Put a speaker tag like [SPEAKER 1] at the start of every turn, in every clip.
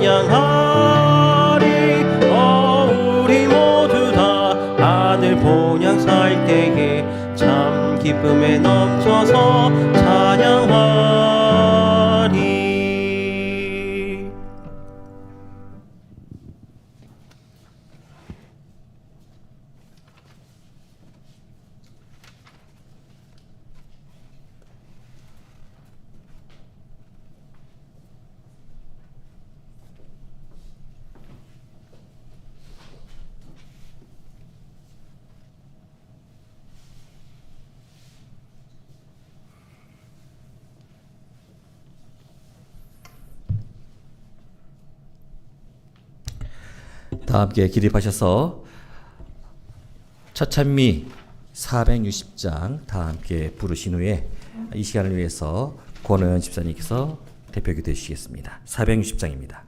[SPEAKER 1] 찬양하리. 우리 모두 다 아들 본향 살 때에 참 기쁨에 넘쳐서 찬양하리.
[SPEAKER 2] 다 함께 기립하셔서 첫 찬미 460장 다 함께 부르신 후에 이 시간을 위해서 권은 집사님께서 대표기도 해주시겠습니다. 460장입니다.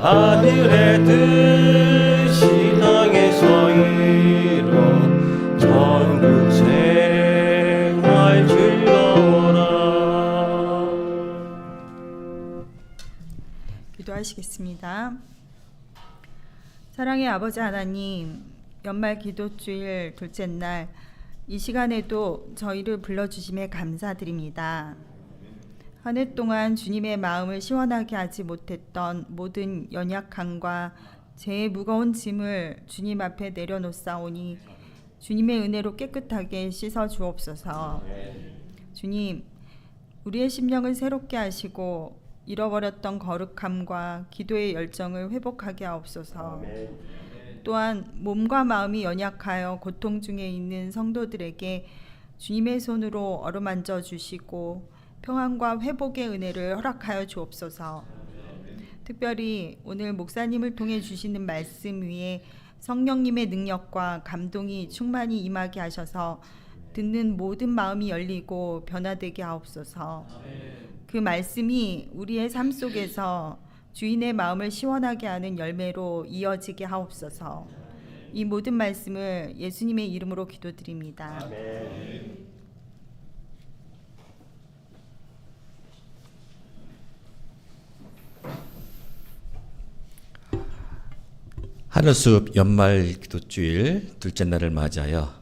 [SPEAKER 1] 하늘의 뜻이 땅에서 이뤄 천국 생활 즐거워라.
[SPEAKER 3] 기도하시겠습니다. 사랑의 아버지 하나님, 연말 기도주일 둘째 날 이 시간에도 저희를 불러주심에 감사드립니다. 한 해 동안 주님의 마음을 시원하게 하지 못했던 모든 연약함과 제 무거운 짐을 주님 앞에 내려놓사오니 주님의 은혜로 깨끗하게 씻어 주옵소서. 주님, 우리의 심령을 새롭게 하시고 잃어버렸던 거룩함과 기도의 열정을 회복하게 하옵소서. 또한 몸과 마음이 연약하여 고통 중에 있는 성도들에게 주님의 손으로 어루만져 주시고 평안과 회복의 은혜를 허락하여 주옵소서. 특별히 오늘 목사님을 통해 주시는 말씀 위에 성령님의 능력과 감동이 충만히 임하게 하셔서 듣는 모든 마음이 열리고 변화되게 하옵소서. 그 말씀이 우리의 삶 속에서 주인의 마음을 시원하게 하는 열매로 이어지게 하옵소서. 이 모든 말씀을 예수님의 이름으로 기도드립니다. 아멘.
[SPEAKER 2] 하늘숲 연말 기도주일 둘째 날을 맞이하여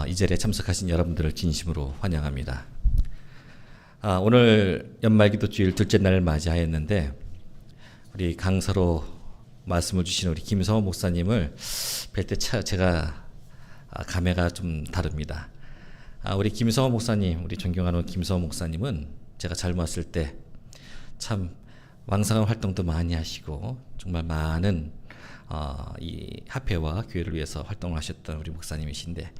[SPEAKER 2] 이 자리에 참석하신 여러분들을 진심으로 환영합니다. 오늘 연말 기도주일 둘째 날을 맞이하였는데 우리 강서로 말씀을 주신 우리 김성호 목사님을 뵐 때 제가 감회가 좀 다릅니다. 우리 김성호 목사님, 우리 존경하는 김성호 목사님은 제가 젊었을 때 참 왕성한 활동도 많이 하시고 정말 많은 이 합회와 교회를 위해서 활동을 하셨던 우리 목사님이신데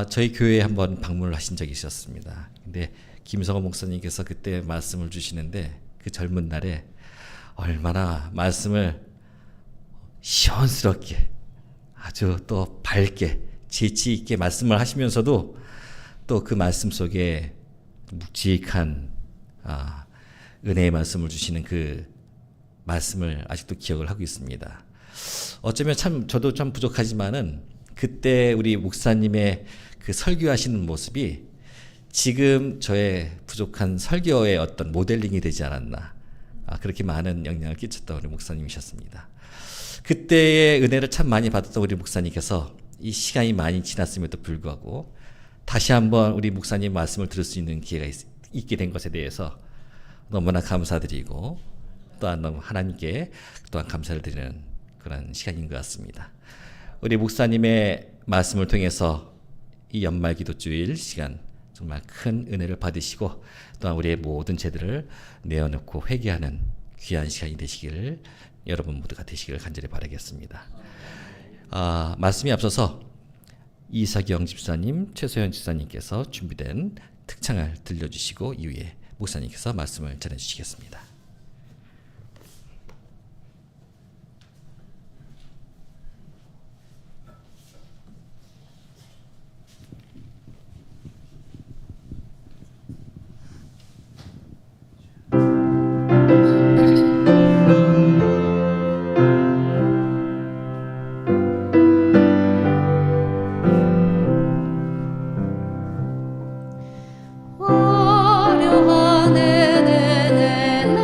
[SPEAKER 2] 저희 교회에 한번 방문을 하신 적이 있었습니다. 근데 김성호 목사님께서 그때 말씀을 주시는데 그 젊은 날에 얼마나 말씀을 시원스럽게 아주 또 밝게 재치 있게 말씀을 하시면서도 또 그 말씀 속에 묵직한 은혜의 말씀을 주시는 그 말씀을 아직도 기억을 하고 있습니다. 어쩌면 참 저도 좀 부족하지만은 그때 우리 목사님의 그 설교하시는 모습이 지금 저의 부족한 설교의 어떤 모델링이 되지 않았나. 그렇게 많은 영향을 끼쳤던 우리 목사님이셨습니다. 그때의 은혜를 참 많이 받았던 우리 목사님께서 이 시간이 많이 지났음에도 불구하고 다시 한번 우리 목사님 말씀을 들을 수 있는 기회가 있게 된 것에 대해서 너무나 감사드리고 또한 너무 하나님께 또한 감사를 드리는 그런 시간인 것 같습니다. 우리 목사님의 말씀을 통해서 이 연말 기도주일 시간 정말 큰 은혜를 받으시고 또한 우리의 모든 죄들을 내어놓고 회개하는 귀한 시간이 되시기를 여러분 모두가 되시기를 간절히 바라겠습니다. 말씀이 앞서서 이사경 집사님, 최소연 집사님께서 준비된 특창을 들려주시고 이후에 목사님께서 말씀을 전해주시겠습니다.
[SPEAKER 4] 화려한 은혜는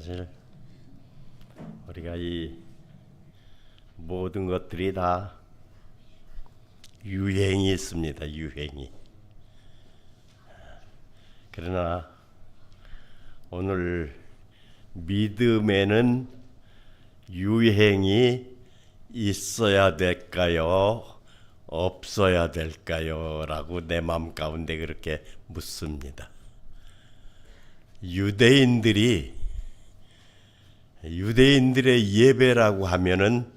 [SPEAKER 4] 사실 우리가 이 모든 것들이 다 유행이 있습니다. 유행이. 그러나 오늘 믿음에는 유행이 있어야 될까요? 없어야 될까요? 라고 내 마음 가운데 그렇게 묻습니다. 유대인들의 예배라고 하면은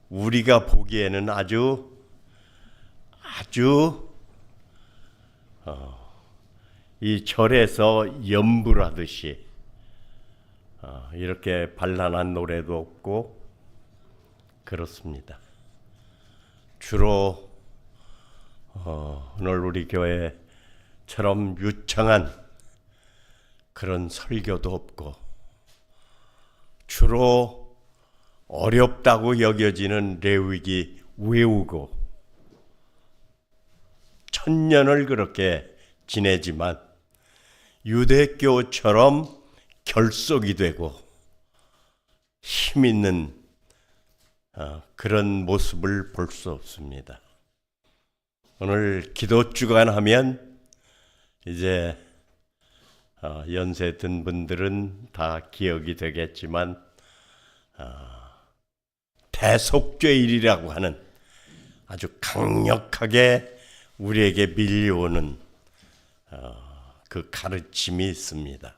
[SPEAKER 4] 우리가 보기에는 아주 이 절에서 염불하듯이 이렇게 발랄한 노래도 없고 그렇습니다. 주로 오늘 우리 교회처럼 유창한 그런 설교도 없고 주로 어렵다고 여겨지는 레위기 외우고 천년을 그렇게 지내지만 유대교처럼 결속이 되고 힘 있는 그런 모습을 볼 수 없습니다. 오늘 기도주간 하면 이제 연세 든 분들은 다 기억이 되겠지만 대속죄일이라고 하는 아주 강력하게 우리에게 밀려오는 그 가르침이 있습니다.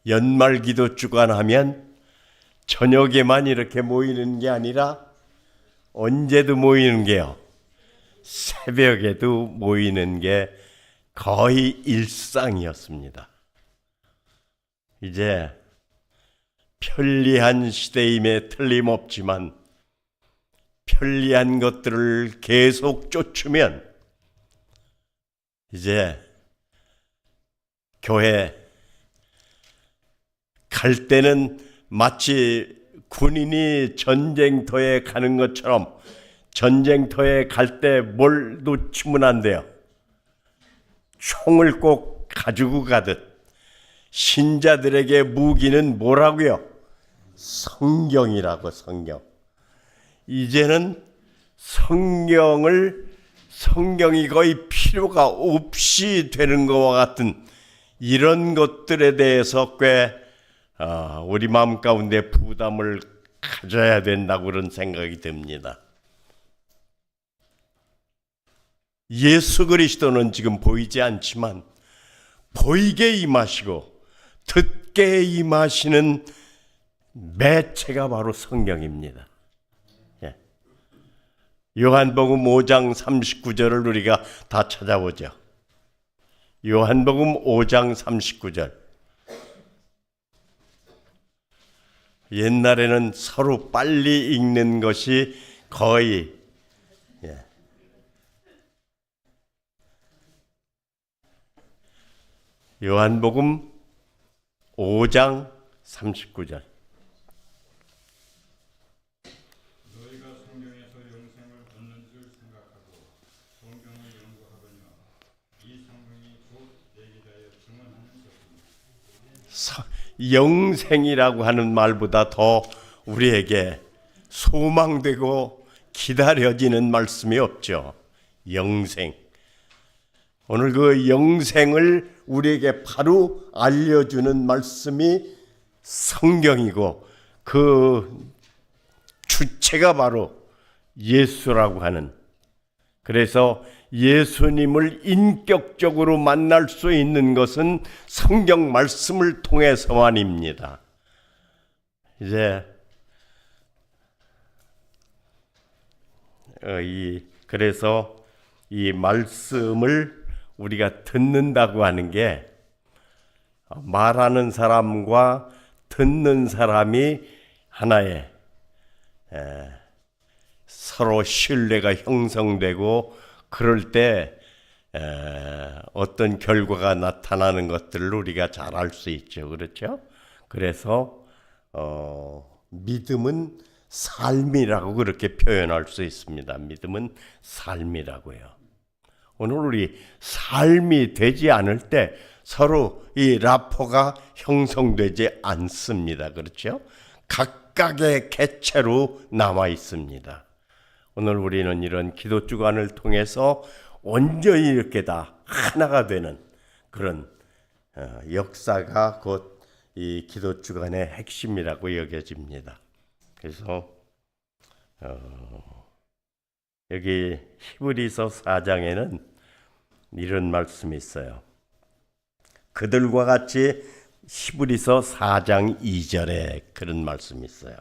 [SPEAKER 4] 연말 기도주간 하면 저녁에만 이렇게 모이는 게 아니라 언제도 모이는 게요. 새벽에도 모이는 게 거의 일상이었습니다. 이제 편리한 시대임에 틀림없지만 편리한 것들을 계속 쫓으면 이제 교회 갈 때는 마치 군인이 전쟁터에 가는 것처럼 전쟁터에 갈 때 뭘 놓치면 안 돼요. 총을 꼭 가지고 가듯 신자들에게 무기는 뭐라고요? 성경이라고. 성경. 이제는 성경이 거의 필요가 없이 되는 것과 같은 이런 것들에 대해서 꽤 우리 마음 가운데 부담을 가져야 된다고 그런 생각이 듭니다. 예수 그리스도는 지금 보이지 않지만 보이게 임하시고 듣게 임하시는 매체가 바로 성경입니다. 예. 요한복음 5장 39절을 우리가 다 찾아보죠. 요한복음 5장 39절. 옛날에는 서로 빨리 읽는 것이 거의 요한복음 5장 39절.
[SPEAKER 5] 너희가 성경에서 영생을 얻는 줄 생각하고 성경을 연구하거니와 이 성경이 곧 내게 대하여 증언하는 것입니다.
[SPEAKER 4] 영생이라고 하는 말보다 더 우리에게 소망되고 기다려지는 말씀이 없죠. 영생. 오늘 그 영생을 우리에게 바로 알려주는 말씀이 성경이고 그 주체가 바로 예수라고 하는, 그래서 예수님을 인격적으로 만날 수 있는 것은 성경 말씀을 통해서만입니다. 이제 그래서 이 말씀을 우리가 듣는다고 하는 게 말하는 사람과 듣는 사람이 하나의 서로 신뢰가 형성되고 그럴 때 어떤 결과가 나타나는 것들을 우리가 잘 알 수 있죠. 그렇죠? 그래서 믿음은 삶이라고 그렇게 표현할 수 있습니다. 믿음은 삶이라고요. 오늘 우리 삶이 되지 않을 때 서로 이 라포가 형성되지 않습니다. 그렇죠? 각각의 개체로 남아 있습니다. 오늘 우리는 이런 기도 주간을 통해서 온전히 이렇게 다 하나가 되는 그런 역사가 곧 이 기도 주간의 핵심이라고 여겨집니다. 그래서 여기 히브리서 4장에는 이런 말씀이 있어요. 그들과 같이 히브리서 4장 2절에 그런 말씀이 있어요.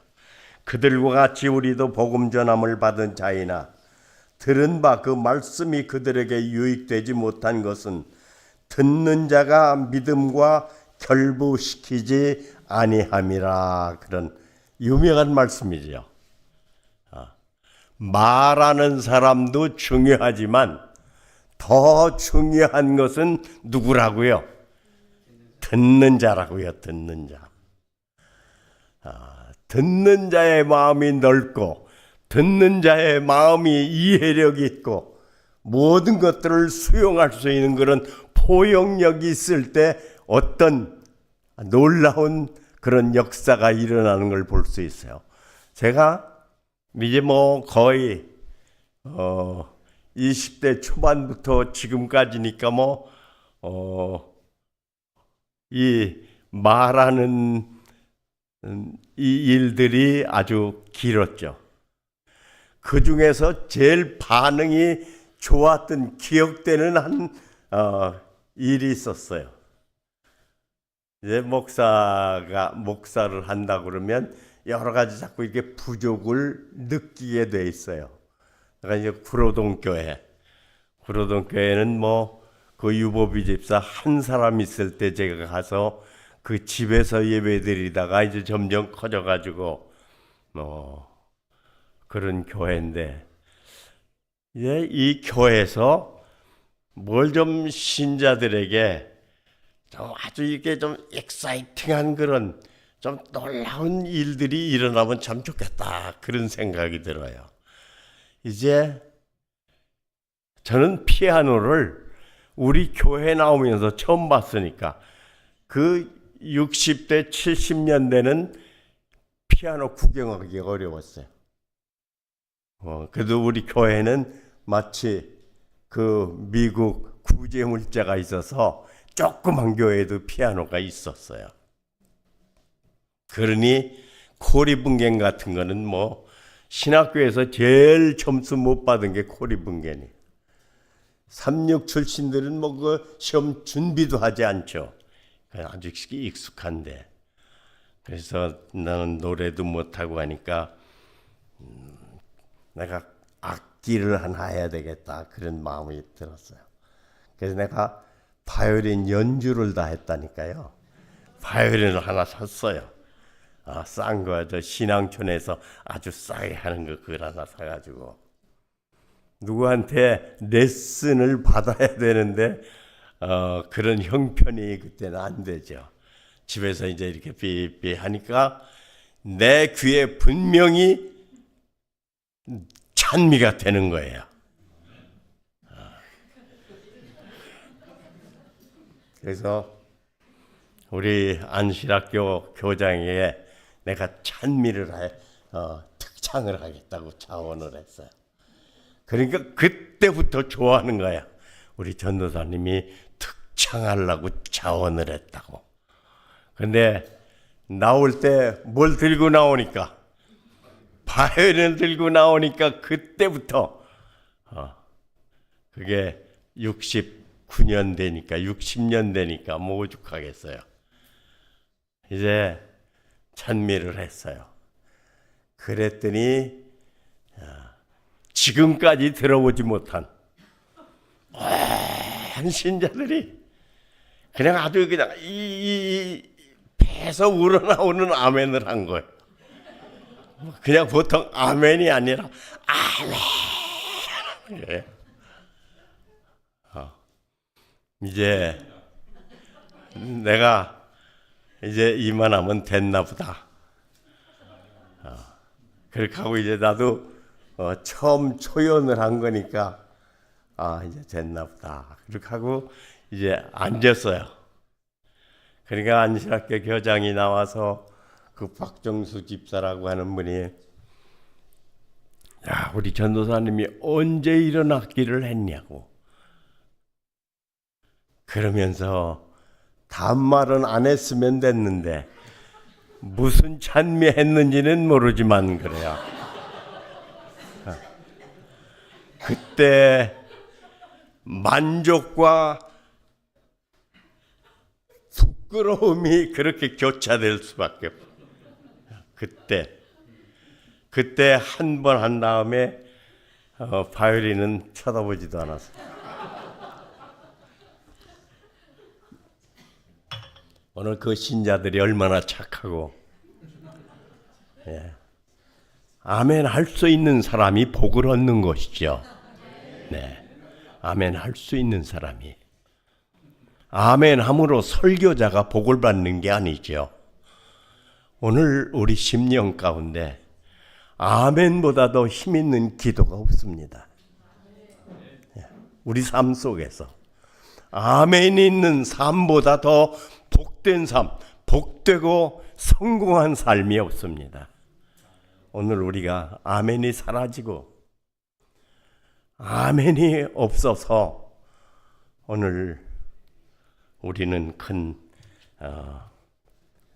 [SPEAKER 4] 그들과 같이 우리도 복음 전함을 받은 자이나 들은 바 그 말씀이 그들에게 유익되지 못한 것은 듣는 자가 믿음과 결부시키지 아니함이라. 그런 유명한 말씀이죠. 말하는 사람도 중요하지만 더 중요한 것은 누구라고요? 듣는 자라고요. 듣는 자. 듣는 자의 마음이 넓고 듣는 자의 마음이 이해력이 있고 모든 것들을 수용할 수 있는 그런 포용력이 있을 때 어떤 놀라운 그런 역사가 일어나는 걸 볼 수 있어요. 제가 이제 거의 20대 초반부터 지금까지니까 이 말하는 이 일들이 아주 길었죠. 그 중에서 제일 반응이 좋았던 기억되는 한 일이 있었어요. 이제 목사를 한다 그러면 여러 가지 자꾸 이렇게 부족을 느끼게 돼 있어요. 그러니까 이제 구로동교회는 그 유보비 집사 한 사람 있을 때 제가 가서 그 집에서 예배드리다가 이제 점점 커져가지고 그런 교회인데 이제 이 교회에서 뭘 좀 신자들에게 좀 아주 이게 좀 엑사이팅한 그런 좀 놀라운 일들이 일어나면 참 좋겠다 그런 생각이 들어요. 이제 저는 피아노를 우리 교회 나오면서 처음 봤으니까 그 60대 70년대는 피아노 구경하기 어려웠어요. 그래도 우리 교회는 마치 그 미국 구제물자가 있어서 조그만 교회에도 피아노가 있었어요. 그러니 코리분겐 같은 거는 신학교에서 제일 점수 못 받은 게 코리분겐이. 36 출신들은 그 시험 준비도 하지 않죠. 아주 익숙한데. 그래서 나는 노래도 못하고 하니까 내가 악기를 하나 해야 되겠다 그런 마음이 들었어요. 그래서 내가 바이올린 연주를 다 했다니까요. 바이올린을 하나 샀어요. 싼 거, 신앙촌에서 아주 싸게 하는 거 그걸 하나 사가지고 누구한테 레슨을 받아야 되는데 그런 형편이 그때는 안 되죠. 집에서 이제 이렇게 삐삐 하니까 내 귀에 분명히 찬미가 되는 거예요. 그래서 우리 안실학교 교장에 내가 찬미를 특창을 하겠다고 자원을 했어요. 그러니까 그때부터 좋아하는 거야. 우리 전도사님이 특창하려고 자원을 했다고. 근데 나올 때 뭘 들고 나오니까 바이올린 들고 나오니까 그때부터 그게 69년 되니까 60년 되니까 오죽하겠어요. 이제 찬미를 했어요. 그랬더니 지금까지 들어보지 못한 한 신자들이 그냥 아주 그냥 이 배에서 우러나오는 아멘을 한 거예요. 그냥 보통 아멘이 아니라 아멘. 예. 이제 내가 이제 이만하면 됐나 보다. 그렇게 하고 이제 나도 처음 초연을 한 거니까 이제 됐나 보다. 그렇게 하고 이제 앉았어요. 그러니까 안식학교 교장이 나와서 그 박정수 집사라고 하는 분이 야, 우리 전도사님이 언제 일어났기를 했냐고. 그러면서 다음 말은 안 했으면 됐는데 무슨 찬미했는지는 모르지만 그래요. 그때 만족과 부끄러움이 그렇게 교차될 수밖에 없어요. 그때 한 번 한 다음에 바이올린은 쳐다보지도 않았어요. 오늘 그 신자들이 얼마나 착하고, 예. 아멘 할 수 있는 사람이 복을 얻는 것이죠. 네, 아멘 할 수 있는 사람이. 아멘 함으로 설교자가 복을 받는 게 아니죠. 오늘 우리 심령 가운데 아멘보다 더 힘있는 기도가 없습니다. 우리 삶 속에서 아멘이 있는 삶보다 더 복된 삶, 복되고 성공한 삶이 없습니다. 오늘 우리가 아멘이 사라지고 아멘이 없어서 오늘 우리는 큰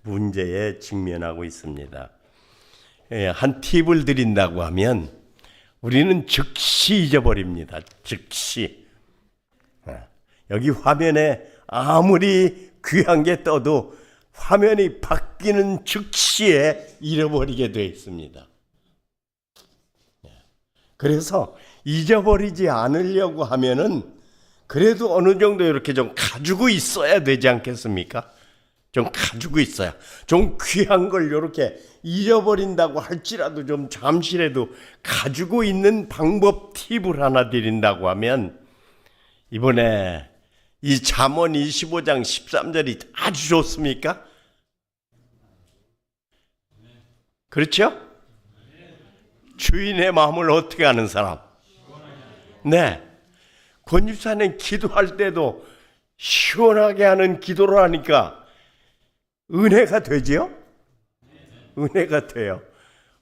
[SPEAKER 4] 문제에 직면하고 있습니다. 한 팁을 드린다고 하면 우리는 즉시 잊어버립니다. 즉시. 여기 화면에 아무리 귀한 게 떠도 화면이 바뀌는 즉시에 잃어버리게 되어 있습니다. 그래서 잊어버리지 않으려고 하면은 그래도 어느 정도 이렇게 좀 가지고 있어야 되지 않겠습니까? 좀 가지고 있어야. 좀 귀한 걸 이렇게 잃어버린다고 할지라도 좀 잠시라도 가지고 있는 방법 팁을 하나 드린다고 하면 이번에 이 잠언 25장 13절이 아주 좋습니까? 그렇죠? 주인의 마음을 어떻게 아는 사람? 네. 권집사님 기도할 때도 시원하게 하는 기도를 하니까 은혜가 되지요? 은혜가 돼요.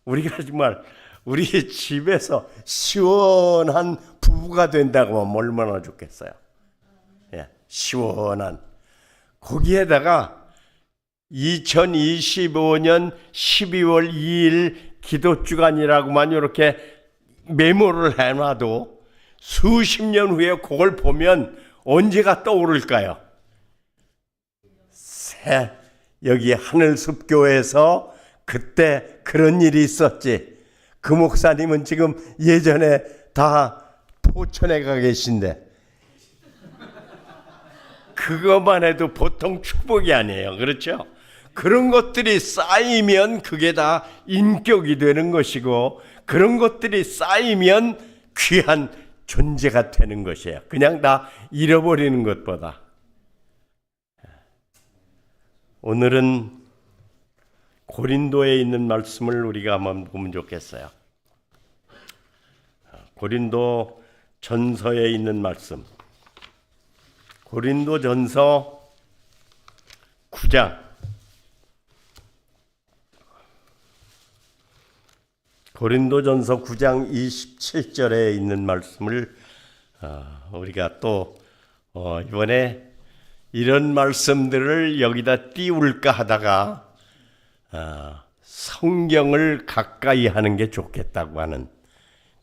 [SPEAKER 4] 우리가 정말 우리 집에서 시원한 부부가 된다고 하면 얼마나 좋겠어요. 예, 시원한. 거기에다가 2025년 12월 2일 기도주간이라고만 이렇게 메모를 해놔도 수십 년 후에 그걸 보면 언제가 떠오를까요? 여기 하늘숲교회에서 그때 그런 일이 있었지. 그 목사님은 지금 예전에 다 포천에 가 계신데 그것만 해도 보통 축복이 아니에요. 그렇죠? 그런 것들이 쌓이면 그게 다 인격이 되는 것이고 그런 것들이 쌓이면 귀한 존재가 되는 것이에요. 그냥 다 잃어버리는 것보다. 오늘은 고린도에 있는 말씀을 우리가 한번 보면 좋겠어요. 고린도 전서에 있는 말씀. 고린도 전서 9장. 고린도 전서 9장 27절에 있는 말씀을 우리가 또 이번에 이런 말씀들을 여기다 띄울까 하다가 성경을 가까이 하는 게 좋겠다고 하는,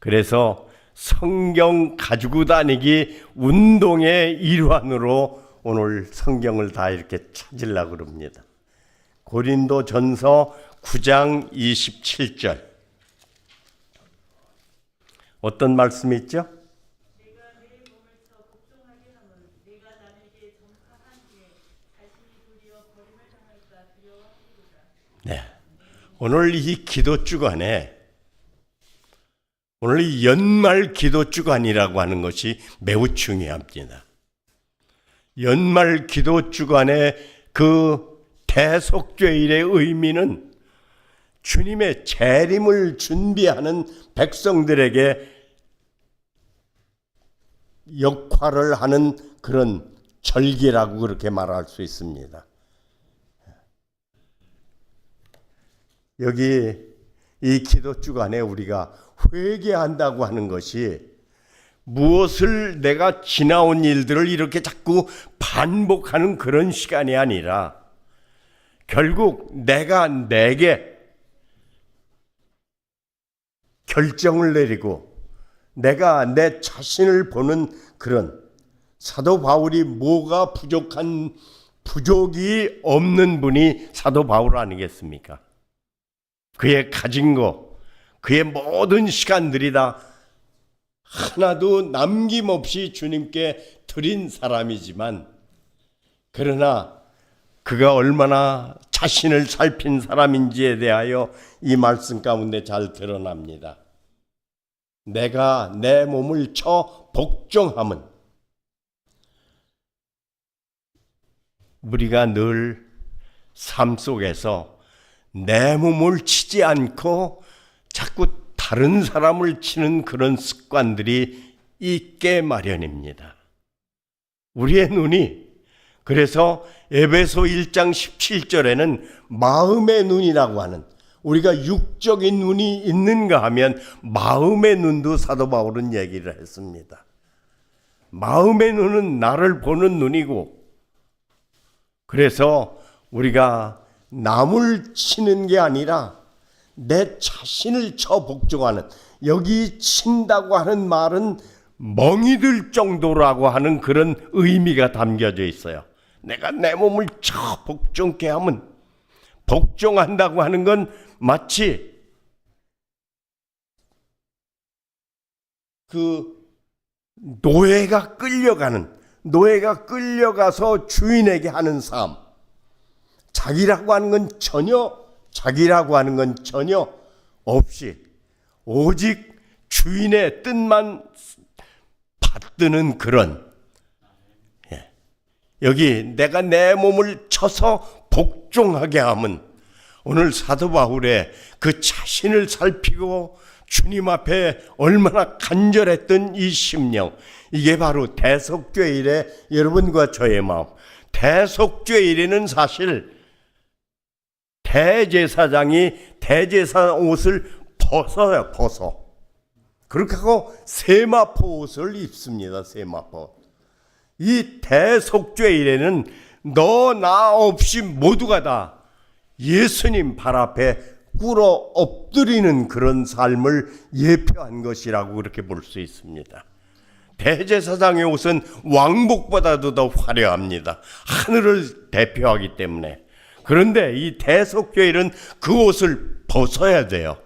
[SPEAKER 4] 그래서 성경 가지고 다니기 운동의 일환으로 오늘 성경을 다 이렇게 찾으려고 그럽니다. 고린도 전서 9장 27절 어떤 말씀이 있죠? 네, 오늘 이 기도 주간에 오늘 이 연말 기도 주간이라고 하는 것이 매우 중요합니다. 연말 기도 주간의 그 대속죄일의 의미는 주님의 재림을 준비하는 백성들에게 역할을 하는 그런 절기라고 그렇게 말할 수 있습니다. 여기 이 기도 주간에 우리가 회개한다고 하는 것이 무엇을 내가 지나온 일들을 이렇게 자꾸 반복하는 그런 시간이 아니라 결국 내가 내게 결정을 내리고 내가 내 자신을 보는 그런, 사도 바울이 뭐가 부족이 없는 분이 사도 바울 아니겠습니까? 그의 가진 것, 그의 모든 시간들이 다 하나도 남김없이 주님께 드린 사람이지만, 그러나 그가 얼마나 자신을 살핀 사람인지에 대하여 이 말씀 가운데 잘 드러납니다. 내가 내 몸을 쳐 복종함은, 우리가 늘 삶 속에서 내 몸을 치지 않고 자꾸 다른 사람을 치는 그런 습관들이 있게 마련입니다. 우리의 눈이, 그래서 에베소 1장 17절에는 마음의 눈이라고 하는, 우리가 육적인 눈이 있는가 하면 마음의 눈도 사도 바울은 얘기를 했습니다. 마음의 눈은 나를 보는 눈이고, 그래서 우리가 남을 치는 게 아니라 내 자신을 쳐 복종하는, 여기 친다고 하는 말은 멍이 들 정도라고 하는 그런 의미가 담겨져 있어요. 내가 내 몸을 쳐 복종케 하면, 복종한다고 하는 건 마치 그 노예가 끌려가서 주인에게 하는 삶, 자기라고 하는 건 전혀 없이 오직 주인의 뜻만 받드는 그런, 여기 내가 내 몸을 쳐서 복종하게 함은, 오늘 사도 바울의 그 자신을 살피고 주님 앞에 얼마나 간절했던 이 심령, 이게 바로 대속죄일의 여러분과 저의 마음. 대속죄일에는 사실 대제사장이 대제사 옷을 벗어. 그렇게 하고 세마포 옷을 입습니다. 세마포. 이 대속죄일에는 너 나 없이 모두가 다 예수님 발 앞에 꿇어 엎드리는 그런 삶을 예표한 것이라고 그렇게 볼 수 있습니다. 대제사장의 옷은 왕복보다도 더 화려합니다. 하늘을 대표하기 때문에. 그런데 이 대속죄일은 그 옷을 벗어야 돼요.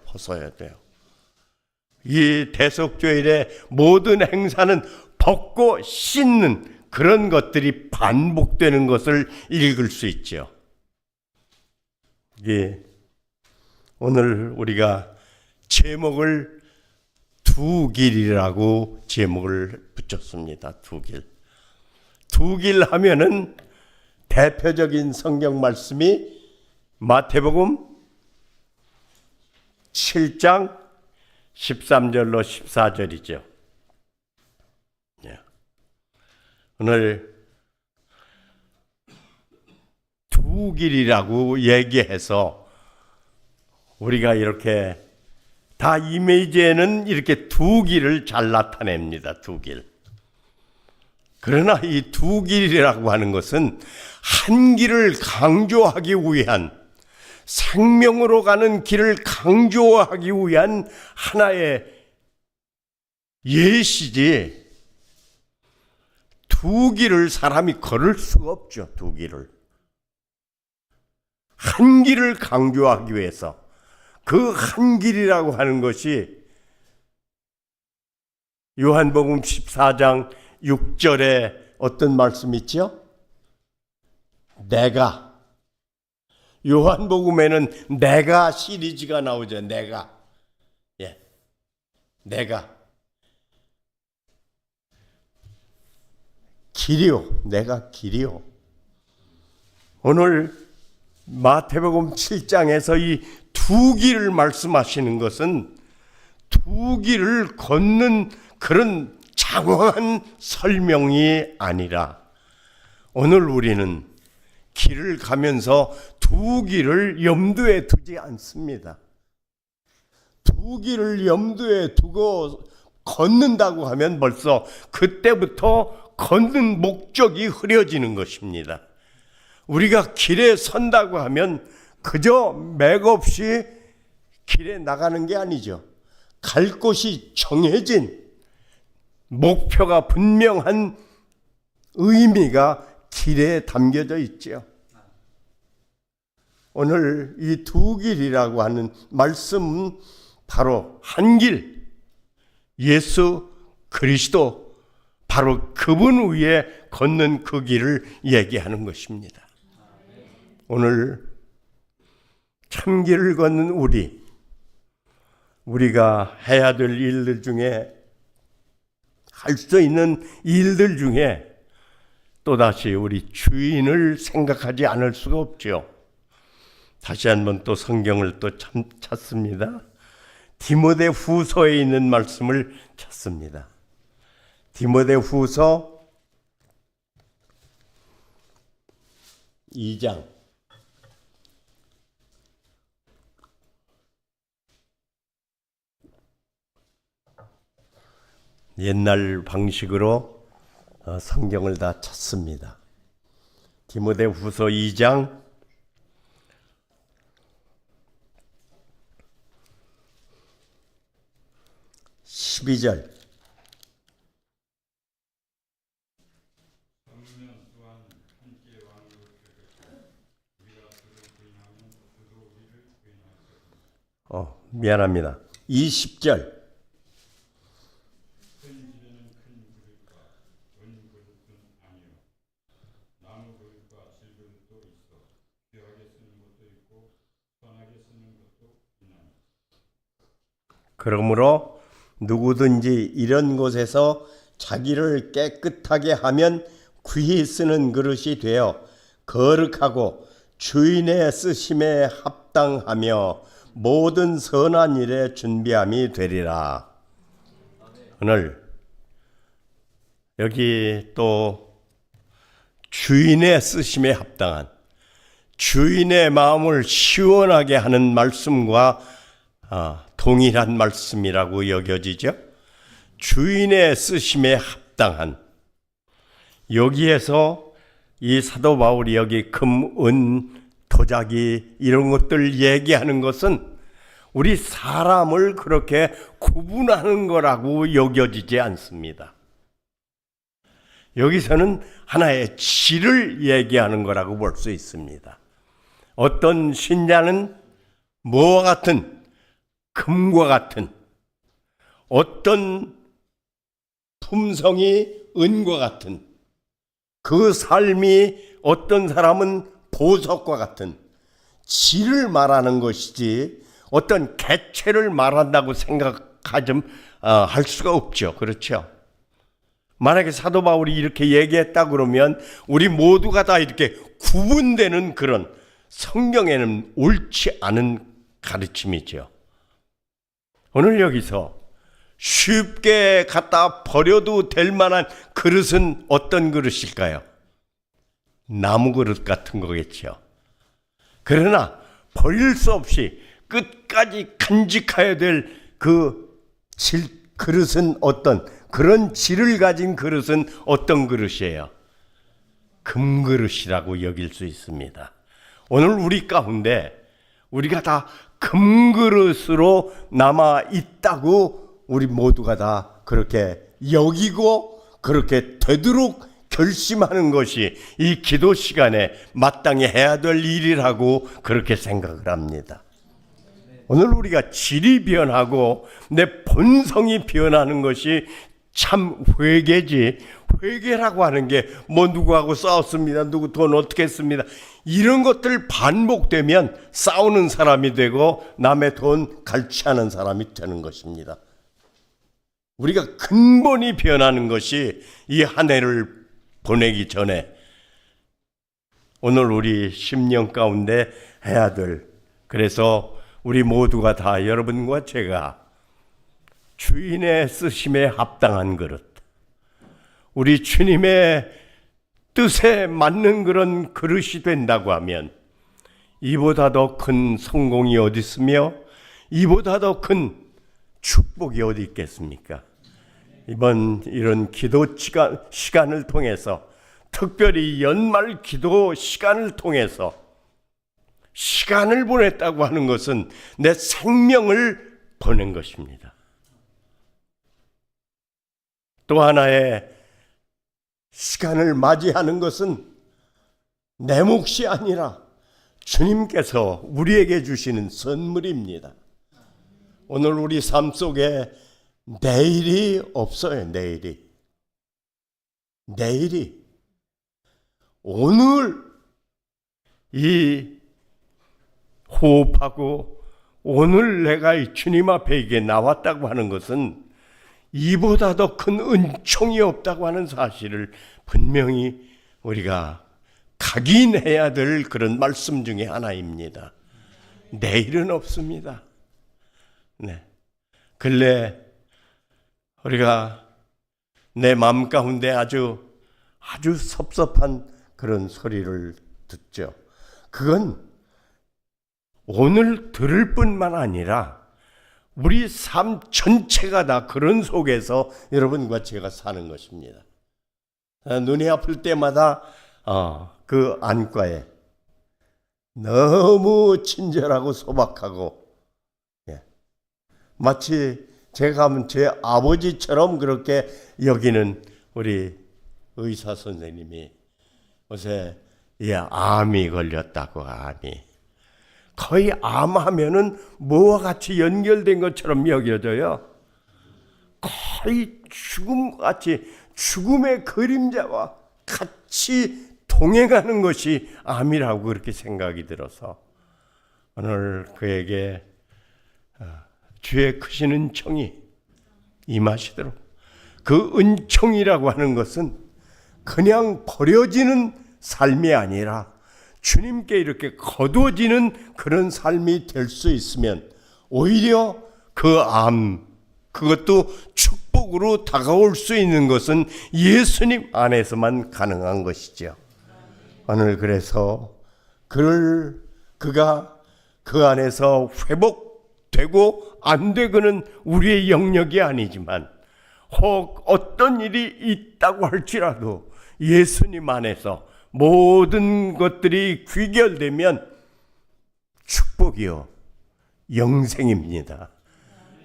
[SPEAKER 4] 이 대속죄일의 모든 행사는 벗고 씻는 그런 것들이 반복되는 것을 읽을 수 있죠. 오늘 우리가 제목을 두 길이라고 제목을 붙였습니다. 두 길. 두 길 하면은 대표적인 성경 말씀이 마태복음 7장 13절로 14절이죠. 오늘 두 길이라고 얘기해서 우리가 이렇게 다 이미지에는 이렇게 두 길을 잘 나타냅니다. 두 길. 그러나 이 두 길이라고 하는 것은 한 길을 강조하기 위한, 생명으로 가는 길을 강조하기 위한 하나의 예시지, 두 길을 사람이 걸을 수가 없죠. 두 길을. 한 길을 강조하기 위해서 그 한 길이라고 하는 것이 요한복음 14장 6절에 어떤 말씀이 있죠? 내가. 요한복음에는 내가 시리즈가 나오죠. 내가. 길이요. 내가 길이요. 오늘 마태복음 7장에서 이 두 길을 말씀하시는 것은 두 길을 걷는 그런 장황한 설명이 아니라, 오늘 우리는 길을 가면서 두 길을 염두에 두지 않습니다. 두 길을 염두에 두고 걷는다고 하면 벌써 그때부터 걷는 목적이 흐려지는 것입니다. 우리가 길에 선다고 하면 그저 맥없이 길에 나가는 게 아니죠. 갈 곳이 정해진 목표가 분명한 의미가 길에 담겨져 있죠. 오늘 이 두 길이라고 하는 말씀은 바로 한 길, 예수 그리스도, 바로 그분 위에 걷는 그 길을 얘기하는 것입니다. 오늘 참길을 걷는 우리가 해야 될 일들 중에, 할 수 있는 일들 중에 또다시 우리 주인을 생각하지 않을 수가 없죠. 다시 한번 또 성경을 또 찾습니다. 디모데 후서에 있는 말씀을 찾습니다. 디모데 후서 2장 옛날 방식으로 성경을 다 찾습니다. 디모데 후서 2장 12절. 미안합니다. 20절. 그러므로 누구든지 이런 곳에서 자기를 깨끗하게 하면 귀히 쓰는 그릇이 되어 거룩하고 주인의 쓰심에 합당하며 모든 선한 일에 준비함이 되리라. 오늘 여기 또 주인의 쓰심에 합당한, 주인의 마음을 시원하게 하는 말씀과 동일한 말씀이라고 여겨지죠. 주인의 쓰심에 합당한, 여기에서 이 사도 바울이 여기 금, 은, 도자기 이런 것들 얘기하는 것은 우리 사람을 그렇게 구분하는 거라고 여겨지지 않습니다. 여기서는 하나의 질을 얘기하는 거라고 볼 수 있습니다. 어떤 신자는 뭐와 같은, 금과 같은, 어떤 품성이 은과 같은, 그 삶이 어떤 사람은 보석과 같은 질을 말하는 것이지 어떤 개체를 말한다고 생각하지 할 수가 없죠. 그렇죠? 만약에 사도 바울이 이렇게 얘기했다 그러면 우리 모두가 다 이렇게 구분되는 그런, 성경에는 옳지 않은 가르침이죠. 오늘 여기서 쉽게 갖다 버려도 될 만한 그릇은 어떤 그릇일까요? 나무 그릇 같은 거겠죠. 그러나 버릴 수 없이 끝까지 간직해야 될 그 그릇은 어떤, 그런 질을 가진 그릇은 어떤 그릇이에요? 금그릇이라고 여길 수 있습니다. 오늘 우리 가운데 우리가 다 금그릇으로 남아 있다고 우리 모두가 다 그렇게 여기고 그렇게 되도록 결심하는 것이 이 기도 시간에 마땅히 해야 될 일이라고 그렇게 생각을 합니다. 오늘 우리가 질이 변하고 내 본성이 변하는 것이 참 회개지. 회개라고 하는 게 뭐 누구하고 싸웠습니다, 누구 돈 어떻게 했습니다, 이런 것들 반복되면 싸우는 사람이 되고 남의 돈 갈취하는 사람이 되는 것입니다. 우리가 근본이 변하는 것이 이 한 해를 보내기 전에 오늘 우리 심령 가운데 해야 될, 그래서 우리 모두가 다, 여러분과 제가 주인의 쓰심에 합당한 그릇, 우리 주님의 뜻에 맞는 그런 그릇이 된다고 하면 이보다 더 큰 성공이 어디 있으며 이보다 더 큰 축복이 어디 있겠습니까? 이번 이런 기도 시간을 통해서, 특별히 연말 기도 시간을 통해서 시간을 보냈다고 하는 것은 내 생명을 보낸 것입니다. 또 하나의 시간을 맞이하는 것은 내 몫이 아니라 주님께서 우리에게 주시는 선물입니다. 오늘 우리 삶 속에 내일이 없어요. 내일이 오늘 이 호흡하고 오늘 내가 이 주님 앞에 이게 나왔다고 하는 것은 이보다 더 큰 은총이 없다고 하는 사실을 분명히 우리가 각인해야 될 그런 말씀 중에 하나입니다. 내일은 없습니다. 네. 근래 우리가 내 마음 가운데 아주 섭섭한 그런 소리를 듣죠. 그건 오늘 들을 뿐만 아니라 우리 삶 전체가 다 그런 속에서 여러분과 제가 사는 것입니다. 눈이 아플 때마다 그 안과에 너무 친절하고 소박하고, 마치 제가 하면 제 아버지처럼 그렇게 여기는 우리 의사 선생님이 요새 암이 걸렸다고. 암이 거의 암하면은 뭐와 같이 연결된 것처럼 여겨져요. 거의 죽음같이, 죽음의 그림자와 같이 동행하는 것이 암이라고 그렇게 생각이 들어서 오늘 그에게 주의 크신 은총이 임하시도록, 그 은총이라고 하는 것은 그냥 버려지는 삶이 아니라 주님께 이렇게 거두어지는 그런 삶이 될 수 있으면 오히려 그 암, 그것도 축복으로 다가올 수 있는 것은 예수님 안에서만 가능한 것이죠. 오늘 그래서 그가 그 안에서 회복되고 안 되고는 우리의 영역이 아니지만, 혹 어떤 일이 있다고 할지라도 예수님 안에서 모든 것들이 귀결되면 축복이요 영생입니다.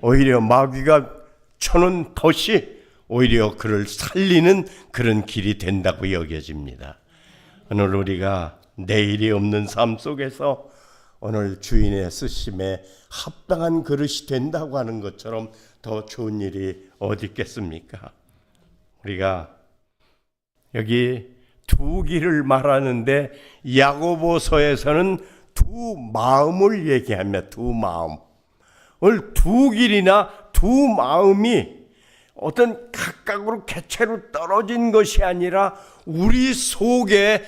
[SPEAKER 4] 오히려 마귀가 쳐놓은 덫이 오히려 그를 살리는 그런 길이 된다고 여겨집니다. 오늘 우리가 내일이 없는 삶 속에서 오늘 주인의 쓰심에 합당한 그릇이 된다고 하는 것처럼 더 좋은 일이 어디 있겠습니까? 우리가 여기 두 길을 말하는데 야고보서에서는 두 마음을 얘기하며, 두 마음. 오늘 두 길이나 두 마음이 어떤 각각으로 객체로 떨어진 것이 아니라 우리 속에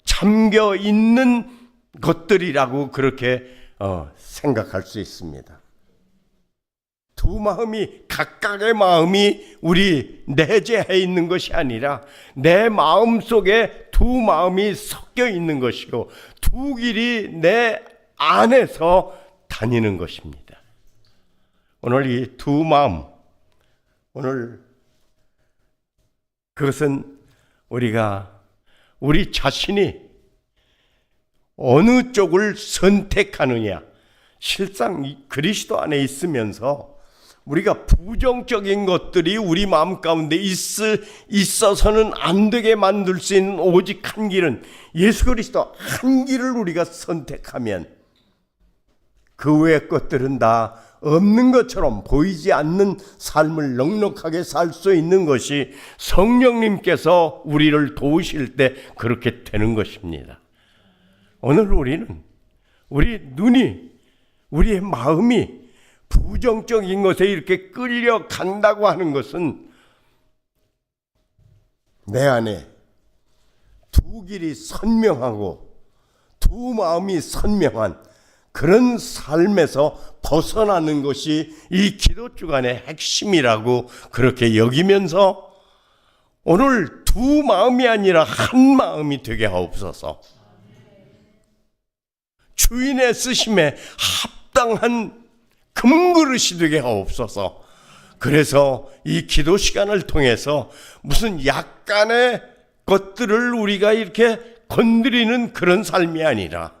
[SPEAKER 4] 잠겨 있는 것들이라고 그렇게 생각할 수 있습니다. 두 마음이, 각각의 마음이 우리 내재해 있는 것이 아니라 내 마음 속에 두 마음이 섞여 있는 것이고 두 길이 내 안에서 다니는 것입니다. 오늘 이 두 마음, 오늘 그것은 우리 자신이 어느 쪽을 선택하느냐, 실상 그리스도 안에 있으면서 우리가 부정적인 것들이 우리 마음 가운데 있어서는 안 되게 만들 수 있는 오직 한 길은 예수 그리스도 한 길을 우리가 선택하면 그 외의 것들은 다 없는 것처럼 보이지 않는 삶을 넉넉하게 살 수 있는 것이 성령님께서 우리를 도우실 때 그렇게 되는 것입니다. 오늘 우리는 우리 눈이, 우리의 마음이 부정적인 것에 이렇게 끌려간다고 하는 것은 내 안에 두 길이 선명하고 두 마음이 선명한 그런 삶에서 벗어나는 것이 이 기도 주간의 핵심이라고 그렇게 여기면서 오늘 두 마음이 아니라 한 마음이 되게 하옵소서. 주인의 쓰심에 합당한 금그릇이 되게 하옵소서. 그래서 이 기도 시간을 통해서 무슨 약간의 것들을 우리가 이렇게 건드리는 그런 삶이 아니라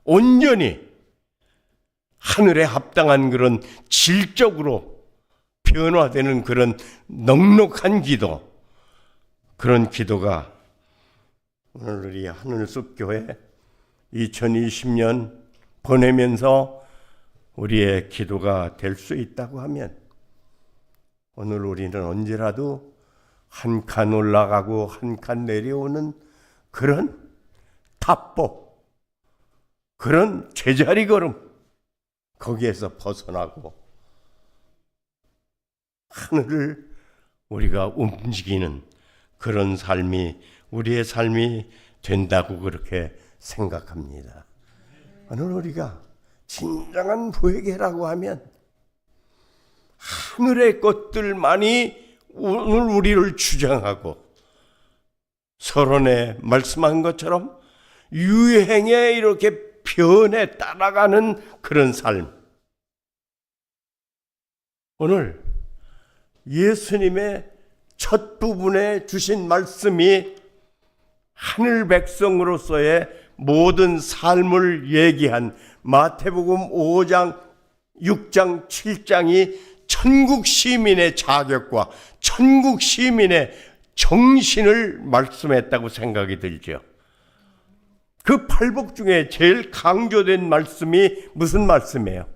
[SPEAKER 4] 온전히 하늘에 합당한 그런 질적으로 변화되는 그런 넉넉한 기도, 그런 기도가 오늘 우리 하늘숲교회 2020년 보내면서 우리의 기도가 될 수 있다고 하면 오늘 우리는 언제라도 한 칸 올라가고 한 칸 내려오는 그런 탑보, 그런 제자리 걸음, 거기에서 벗어나고 하늘을 우리가 움직이는 그런 삶이 우리의 삶이 된다고 그렇게 생각합니다. 오늘 우리가 진정한 부회개라고 하면 하늘의 것들만이 오늘 우리를 주장하고 서론에 말씀한 것처럼 유행에 이렇게 변해 따라가는 그런 삶. 오늘 예수님의 첫 부분에 주신 말씀이 하늘 백성으로서의 모든 삶을 얘기한 마태복음 5장, 6장, 7장이 천국 시민의 자격과 천국 시민의 정신을 말씀했다고 생각이 들죠. 그 팔복 중에 제일 강조된 말씀이 무슨 말씀이에요?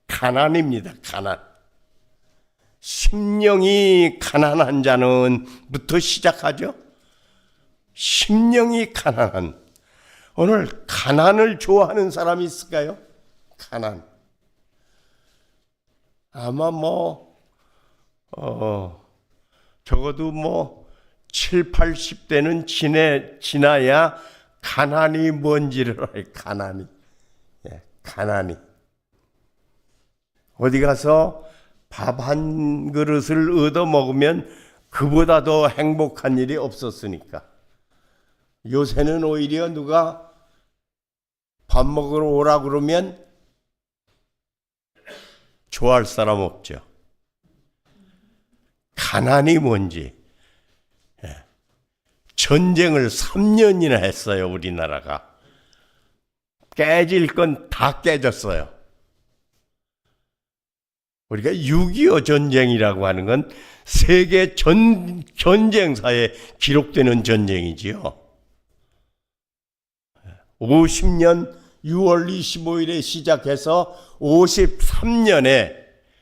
[SPEAKER 4] 가난입니다. 가난. 심령이 가난한 자는 부터 시작하죠. 심령이 가난한. 오늘 가난을 좋아하는 사람이 있을까요? 가난. 아마 적어도 7, 80대는 지나야 가난이 뭔지를 알아요. 가난이. 예, 가난이. 어디 가서 밥 한 그릇을 얻어 먹으면 그보다 더 행복한 일이 없었으니까. 요새는 오히려 누가 밥 먹으러 오라 그러면 좋아할 사람 없죠. 가난이 뭔지. 전쟁을 3년이나 했어요. 우리나라가. 깨질 건 다 깨졌어요. 우리가 6.25 전쟁이라고 하는 건 세계 전쟁사에 기록되는 전쟁이지요. 50년 6월 25일에 시작해서 53년에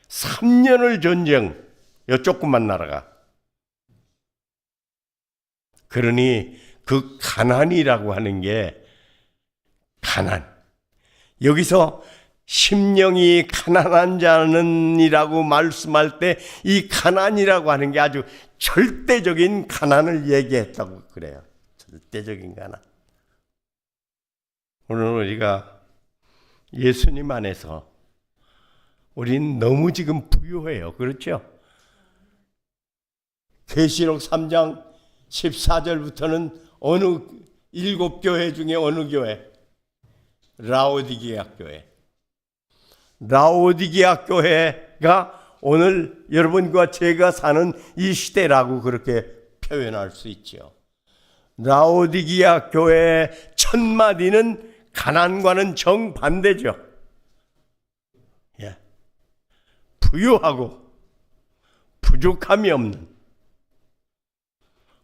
[SPEAKER 4] 3년을 전쟁, 요 조그만 나라가. 그러니 그 가난이라고 하는 게 가난. 여기서 심령이 가난한 자는이라고 말씀할 때 이 가난이라고 하는 게 아주 절대적인 가난을 얘기했다고 그래요. 절대적인 가난. 오늘 우리가 예수님 안에서 우린 너무 지금 부유해요. 그렇죠? 계시록 3장 14절부터는 어느 7교회 중에 어느 교회? 라오디게아 교회. 라오디게아 교회가 오늘 여러분과 제가 사는 이 시대라고 그렇게 표현할 수 있죠. 라오디게아 교회의 첫 마디는 가난과는 정반대죠. 예. 부유하고 부족함이 없는.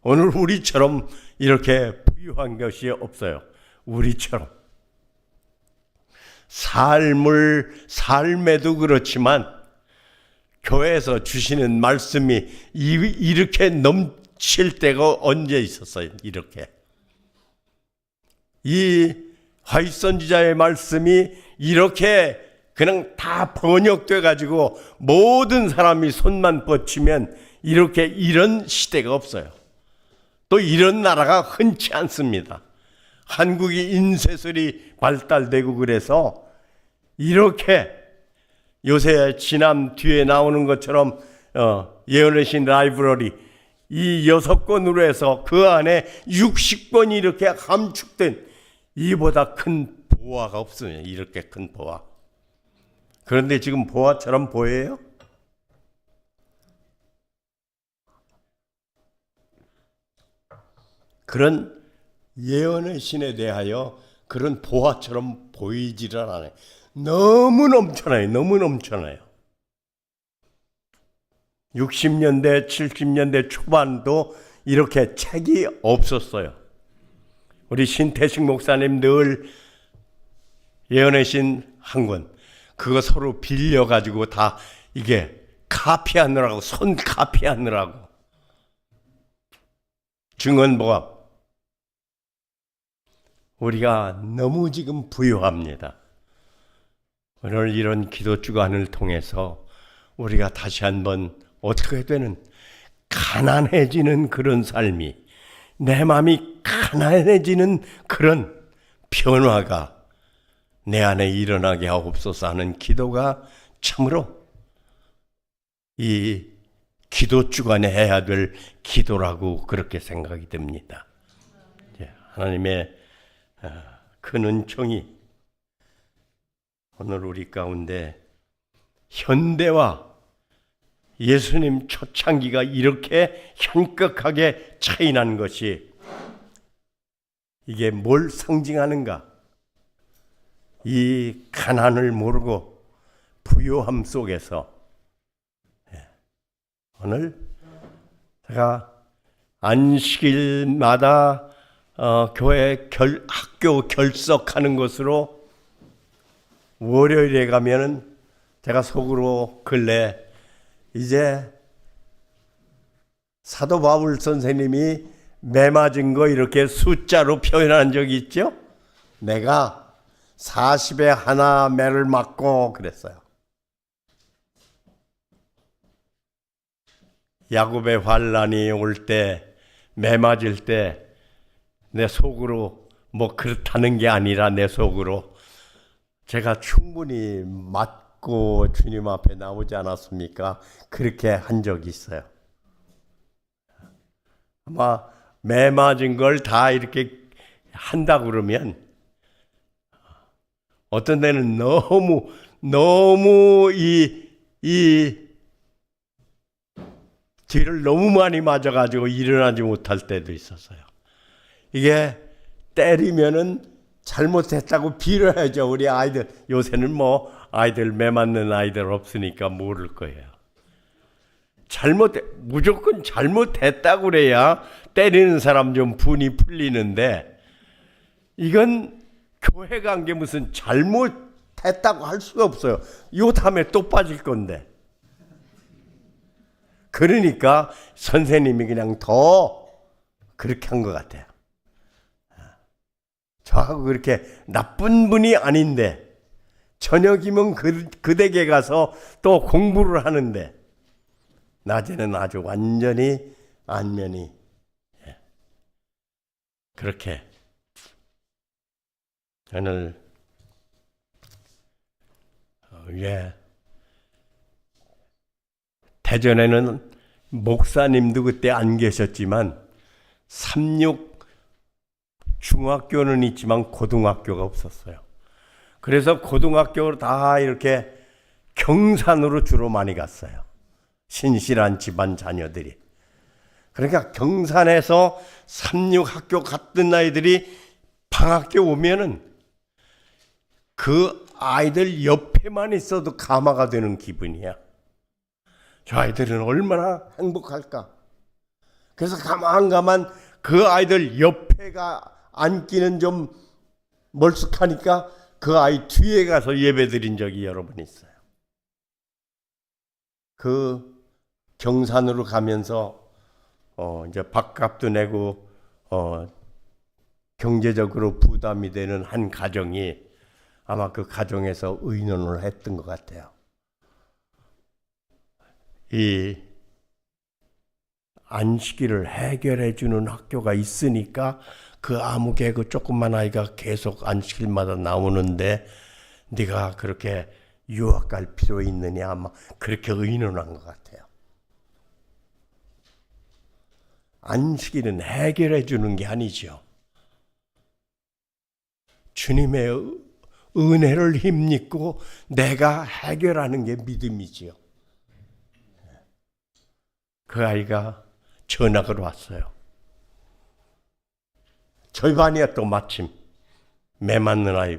[SPEAKER 4] 오늘 우리처럼 이렇게 부유한 것이 없어요. 우리처럼. 삶에도 그렇지만 교회에서 주시는 말씀이 이렇게 넘칠 때가 언제 있었어요? 이렇게. 이 화이선지자의 말씀이 이렇게 그냥 다 번역돼 가지고 모든 사람이 손만 뻗치면 이렇게 이런 시대가 없어요. 또 이런 나라가 흔치 않습니다. 한국이 인쇄술이 발달되고 그래서 이렇게 요새 지남 뒤에 나오는 것처럼 예언의 신 라이브러리 이 6권으로 해서 그 안에 60권이 이렇게 함축된 이보다 큰 보화가 없으면 이렇게 큰 보화. 그런데 지금 보화처럼 보여요? 그런 예언의 신에 대하여 그런 보화처럼 보이지를 않아요. 너무 넘쳐나요. 너무 넘쳐나요. 60년대, 70년대 초반도 이렇게 책이 없었어요. 우리 신태식 목사님 늘 예언의 신 한 권, 그거 서로 빌려가지고 다 이게 카피하느라고, 손 카피하느라고. 증언보감. 우리가 너무 지금 부유합니다. 오늘 이런 기도 주간을 통해서 우리가 다시 한번 어떻게 되는 가난해지는 그런 삶이, 내 마음이 가난해지는 그런 변화가 내 안에 일어나게 하옵소서 하는 기도가 참으로 이 기도 주간에 해야 될 기도라고 그렇게 생각이 됩니다. 하나님의 큰 은총이 오늘 우리 가운데 현대와 예수님 초창기가 이렇게 현격하게 차이난 것이 이게 뭘 상징하는가? 이 가난을 모르고 부요함 속에서 오늘 제가 안식일마다 교회 학교 결석하는 것으로 월요일에 가면은 제가 속으로 근래 이제 사도 바울 선생님이 매 맞은 거 이렇게 숫자로 표현한 적이 있죠? 내가 40에 하나 매를 맞고 그랬어요. 야곱의 환란이 올 때, 매 맞을 때 내 속으로 뭐 그렇다는 게 아니라 내 속으로 제가 충분히 맞고 주님 앞에 나오지 않았습니까? 그렇게 한 적이 있어요. 아마 매 맞은 걸 다 이렇게 한다 그러면 어떤 데는 너무 이 뒤를 너무 많이 맞아가지고 일어나지 못할 때도 있었어요. 이게 때리면은 잘못했다고 빌어야죠. 우리 아이들 요새는 뭐 아이들 매 맞는 아이들 없으니까 모를 거예요. 무조건 잘못했다고 그래야 때리는 사람 좀 분이 풀리는데, 이건 교회 간 게 무슨 잘못했다고 할 수가 없어요. 요 다음에 또 빠질 건데. 그러니까 선생님이 그냥 더 그렇게 한 것 같아요. 저하고 그렇게 나쁜 분이 아닌데 저녁이면 그 댁에 가서 또 공부를 하는데 낮에는 아주 완전히 안면이 그렇게. 오늘 대전에는 목사님도 그때 안 계셨지만 36 중학교는 있지만 고등학교가 없었어요. 그래서 고등학교를 다 이렇게 경산으로 주로 많이 갔어요. 신실한 집안 자녀들이. 그러니까 경산에서 36 학교 갔던 아이들이 방학교 오면은 그 아이들 옆에만 있어도 감화가 되는 기분이야. 저 아이들은 얼마나 행복할까. 그래서 가만 그 아이들 옆에가 앉기는 좀 멀쑥하니까 그 아이 뒤에 가서 예배 드린 적이 여러 번 있어요. 그 경산으로 가면서 이제 밥값도 내고 경제적으로 부담이 되는 한 가정이 아마 그 가정에서 의논을 했던 것 같아요. 이 안식일을 해결해 주는 학교가 있으니까 그 아무개 그 조그만 아이가 계속 안식일마다 나오는데 네가 그렇게 유학 갈 필요 있느냐, 아마 그렇게 의논한 것 같아요. 안식일은 해결해 주는 게 아니죠. 주님의 은혜를 힘입고 내가 해결하는 게 믿음이지요. 그 아이가 전학을 왔어요. 저희 반이야 또 마침 매 맞는 아이.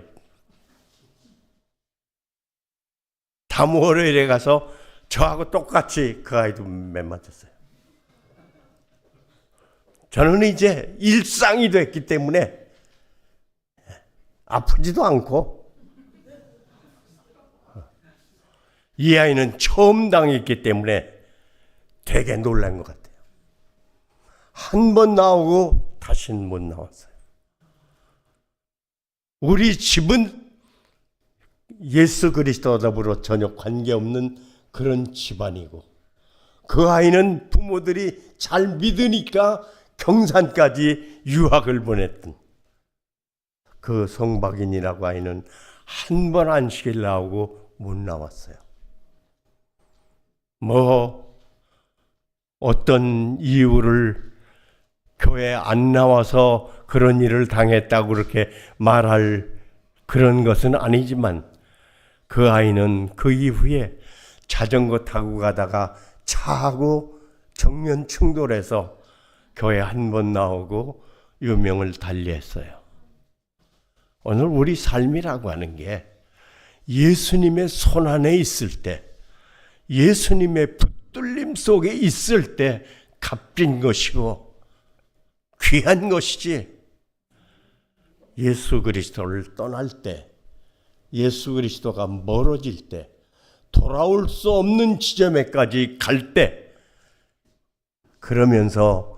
[SPEAKER 4] 다음 월요일에 가서 저하고 똑같이 그 아이도 매 맞았어요. 저는 이제 일상이 됐기 때문에 아프지도 않고, 이 아이는 처음 당했기 때문에 되게 놀란 것 같아요. 한 번 나오고 다시는 못 나왔어요. 우리 집은 예수 그리스도와 더불어 전혀 관계없는 그런 집안이고, 그 아이는 부모들이 잘 믿으니까 경산까지 유학을 보냈던 그 송박인이라고 아이는 한 번 안식일 나오고 못 나왔어요. 어떤 이유를 교회 안 나와서 그런 일을 당했다고 그렇게 말할 그런 것은 아니지만, 그 아이는 그 이후에 자전거 타고 가다가 차하고 정면 충돌해서 교회 한 번 나오고 유명을 달리했어요. 오늘 우리 삶이라고 하는 게 예수님의 손 안에 있을 때, 예수님의 붙들림 속에 있을 때 값진 것이고 귀한 것이지, 예수 그리스도를 떠날 때, 예수 그리스도가 멀어질 때, 돌아올 수 없는 지점에까지 갈 때, 그러면서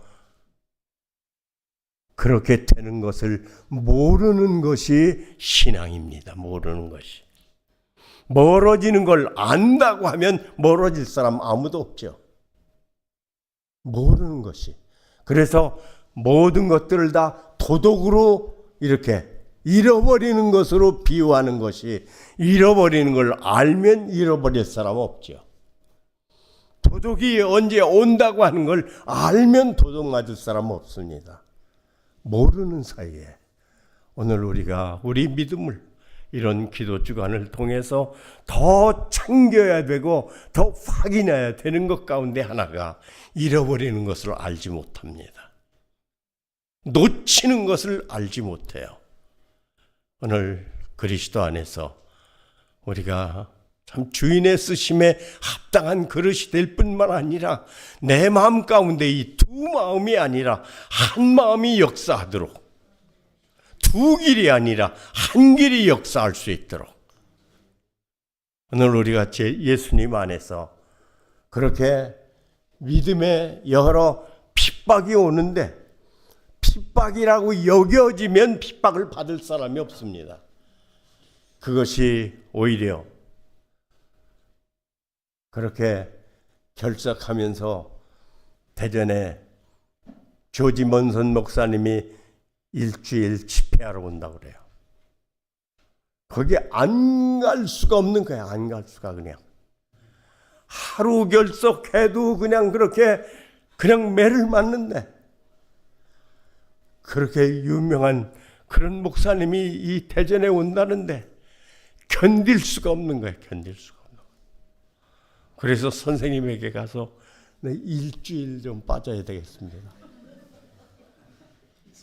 [SPEAKER 4] 그렇게 되는 것을 모르는 것이 신앙입니다. 모르는 것이. 멀어지는 걸 안다고 하면 멀어질 사람 아무도 없죠. 모르는 것이. 그래서 모든 것들을 다 도덕으로 이렇게 잃어버리는 것으로 비유하는 것이, 잃어버리는 걸 알면 잃어버릴 사람 없죠. 도덕이 언제 온다고 하는 걸 알면 도덕 맞을 사람 없습니다. 모르는 사이에 오늘 우리가 우리 믿음을 이런 기도 주간을 통해서 더 챙겨야 되고 더 확인해야 되는 것 가운데 하나가 잃어버리는 것을 알지 못합니다. 놓치는 것을 알지 못해요. 오늘 그리스도 안에서 우리가 참 주인의 쓰심에 합당한 그릇이 될 뿐만 아니라 내 마음 가운데 이 두 마음이 아니라 한 마음이 역사하도록, 두 길이 아니라 한 길이 역사할 수 있도록 오늘 우리가 예수님 안에서 그렇게 믿음의 여러 핍박이 오는데, 핍박이라고 여겨지면 핍박을 받을 사람이 없습니다. 그것이 오히려 그렇게 결석하면서 대전에 조지 먼선 목사님이 일주일 집회하러 온다고 그래요. 거기 안 갈 수가 없는 거야. 안 갈 수가. 그냥 하루 결석해도 그냥 그렇게 그냥 매를 맞는데, 그렇게 유명한 그런 목사님이 이 대전에 온다는데 견딜 수가 없는 거예요. 견딜 수가 없는 거예요. 그래서 선생님에게 가서 네, 일주일 좀 빠져야 되겠습니다.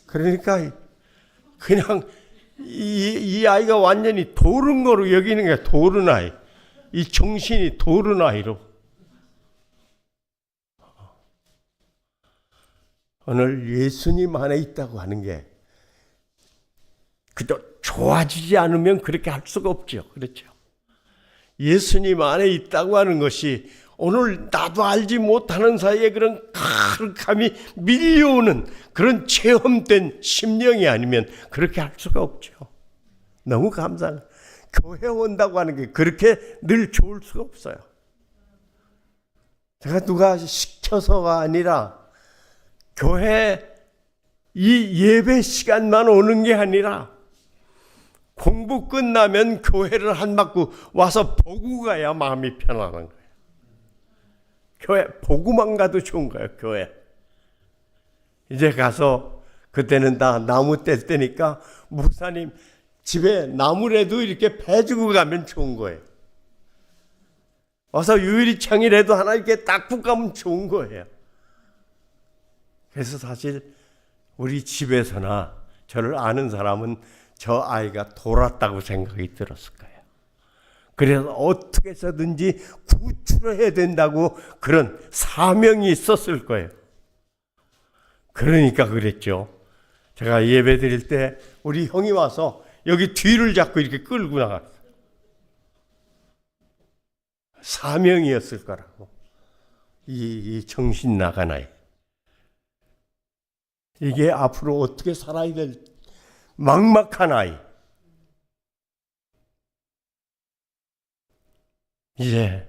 [SPEAKER 4] 그러니까 그냥 이 아이가 완전히 도른 거로 여기는 게 도른 아이. 이 정신이 도른 아이로. 오늘 예수님 안에 있다고 하는 게 그저 좋아지지 않으면 그렇게 할 수가 없죠. 그렇죠. 예수님 안에 있다고 하는 것이 오늘 나도 알지 못하는 사이에 그런 가득함이 밀려오는 그런 체험된 심령이 아니면 그렇게 할 수가 없죠. 너무 감사합니다. 교회 온다고 하는 게 그렇게 늘 좋을 수가 없어요. 제가 누가 시켜서가 아니라 교회 이 예배 시간만 오는 게 아니라 공부 끝나면 교회를 한 바퀴 와서 보고 가야 마음이 편안한 거예요. 교회 보고만 가도 좋은 거예요. 교회 이제 가서 그때는 다 나무 뗄 때니까 목사님 집에 나무라도 이렇게 베주고 가면 좋은 거예요. 와서 유리창이라도 하나 이렇게 닦고 가면 좋은 거예요. 그래서 사실 우리 집에서나 저를 아는 사람은 저 아이가 돌았다고 생각이 들었을 거예요. 그래서 어떻게 해서든지 구출해야 된다고 그런 사명이 있었을 거예요. 그러니까 그랬죠. 제가 예배 드릴 때 우리 형이 와서 여기 뒤를 잡고 이렇게 끌고 나갔어요. 사명이었을 거라고. 이 정신 나간 아이. 이게 앞으로 어떻게 살아야 될 막막한 아이. 이제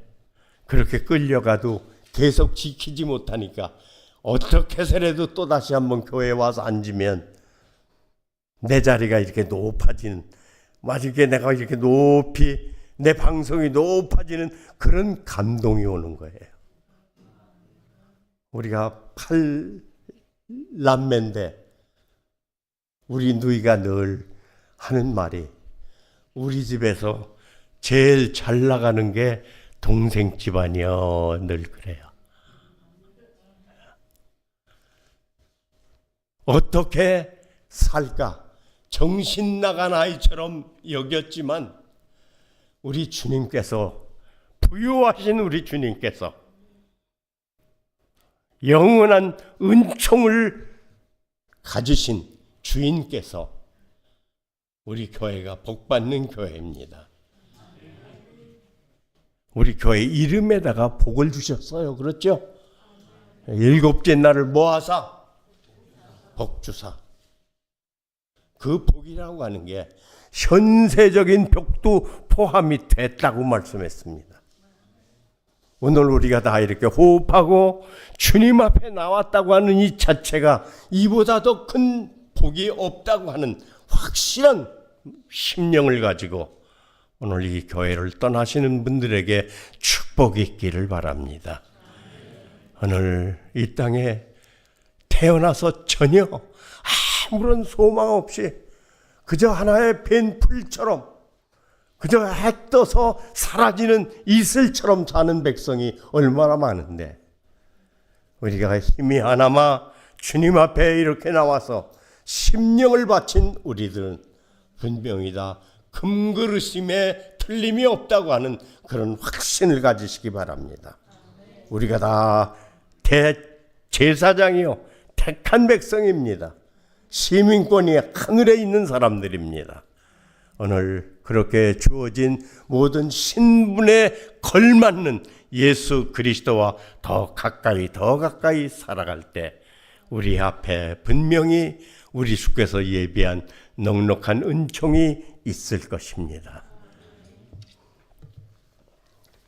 [SPEAKER 4] 그렇게 끌려가도 계속 지키지 못하니까 어떻게 해서라도 또다시 한번 교회에 와서 앉으면 내 자리가 이렇게 높아지는, 이렇게 내가 이렇게 높이 내 방송이 높아지는 그런 감동이 오는 거예요. 우리가 8남매인데 우리 누이가 늘 하는 말이, 우리 집에서 제일 잘 나가는 게 동생 집안이요. 늘 그래요. 어떻게 살까? 정신 나간 아이처럼 여겼지만 우리 주님께서, 부유하신 우리 주님께서 영원한 은총을 가지신 주인께서 우리 교회가 복받는 교회입니다. 우리 교회 이름에다가 복을 주셨어요. 그렇죠? 7째 날을 모아서 복주사. 그 복이라고 하는 게 현세적인 복도 포함이 됐다고 말씀했습니다. 오늘 우리가 다 이렇게 호흡하고 주님 앞에 나왔다고 하는 이 자체가 이보다 더 큰 복이 없다고 하는 확실한 심령을 가지고 오늘 이 교회를 떠나시는 분들에게 축복이 있기를 바랍니다. 오늘 이 땅에 태어나서 전혀 아무런 소망 없이 그저 하나의 벤 풀처럼, 그저 해 떠서 사라지는 이슬처럼 사는 백성이 얼마나 많은데, 우리가 힘이 하나마 주님 앞에 이렇게 나와서 심령을 바친 우리들은 분명히 다 금그릇임에 틀림이 없다고 하는 그런 확신을 가지시기 바랍니다. 우리가 다 대제사장이요, 택한 백성입니다. 시민권이 하늘에 있는 사람들입니다. 오늘 그렇게 주어진 모든 신분에 걸맞는 예수 그리스도와 더 가까이 살아갈 때 우리 앞에 분명히 우리 주께서 예비한 넉넉한 은총이 있을 것입니다.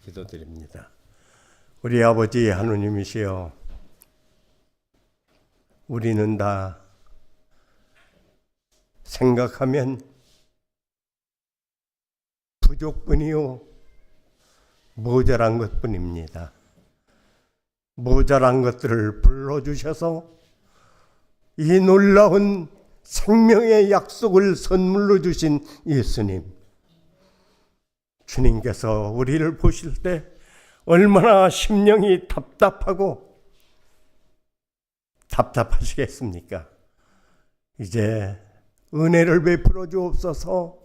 [SPEAKER 4] 기도드립니다. 우리 아버지 하느님이시여, 우리는 다 생각하면 부족뿐이요 모자란 것뿐입니다. 모자란 것들을 불러주셔서 이 놀라운 생명의 약속을 선물로 주신 예수님, 주님께서 우리를 보실 때 얼마나 심령이 답답하시겠습니까? 이제 은혜를 베풀어 주옵소서,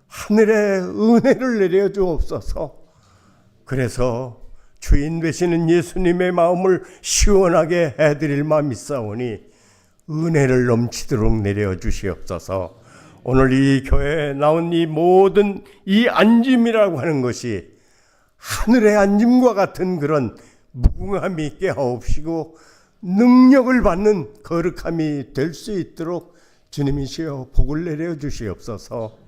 [SPEAKER 4] 하늘에 은혜를 내려 주옵소서. 그래서 주인 되시는 예수님의 마음을 시원하게 해드릴 마음이 있사오니 은혜를 넘치도록 내려 주시옵소서. 오늘 이 교회에 나온 이 모든 이 앉음이라고 하는 것이 하늘의 앉음과 같은 그런 무궁함이 있게 하옵시고 능력을 받는 거룩함이 될 수 있도록 주님이시여 복을 내려 주시옵소서.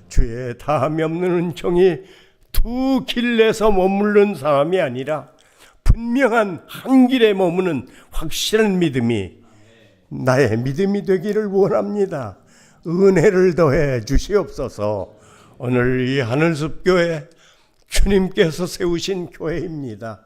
[SPEAKER 4] 주의 다함이 없는 은총이 두 길에서 머무른 사람이 아니라 분명한 한 길에 머무는 확실한 믿음이 나의 믿음이 되기를 원합니다. 은혜를 더해 주시옵소서. 오늘 이 하늘숲교회 주님께서 세우신 교회입니다.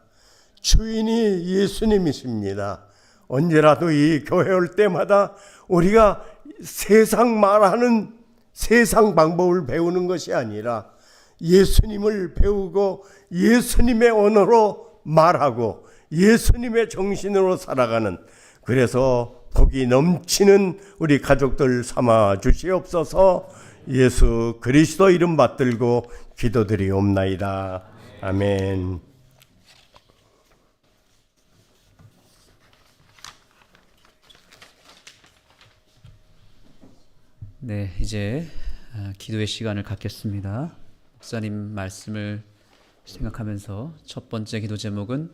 [SPEAKER 4] 주인이 예수님이십니다. 언제라도 이 교회 올 때마다 우리가 세상 말하는 세상 방법을 배우는 것이 아니라 예수님을 배우고 예수님의 언어로 말하고 예수님의 정신으로 살아가는, 그래서 복이 넘치는 우리 가족들 삼아 주시옵소서. 예수 그리스도 이름 받들고 기도드리옵나이다. 아멘.
[SPEAKER 6] 네, 이제 기도의 시간을 갖겠습니다. 목사님 말씀을 생각하면서 첫 번째 기도 제목은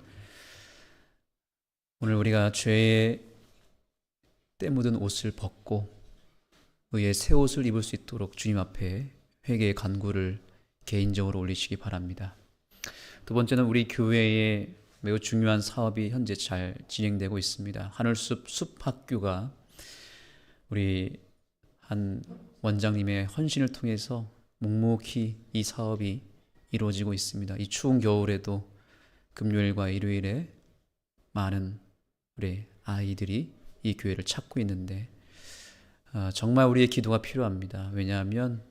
[SPEAKER 6] 오늘 우리가 죄에 때 묻은 옷을 벗고 의의 새 옷을 입을 수 있도록 주님 앞에 회개의 간구를 개인적으로 올리시기 바랍니다. 두 번째는 우리 교회에 매우 중요한 사업이 현재 잘 진행되고 있습니다. 하늘숲 숲학교가 우리 한 원장님의 헌신을 통해서 묵묵히 이 사업이 이루어지고 있습니다. 이 추운 겨울에도 금요일과 일요일에 많은 우리 아이들이 이 교회를 찾고 있는데 정말 우리의 기도가 필요합니다. 왜냐하면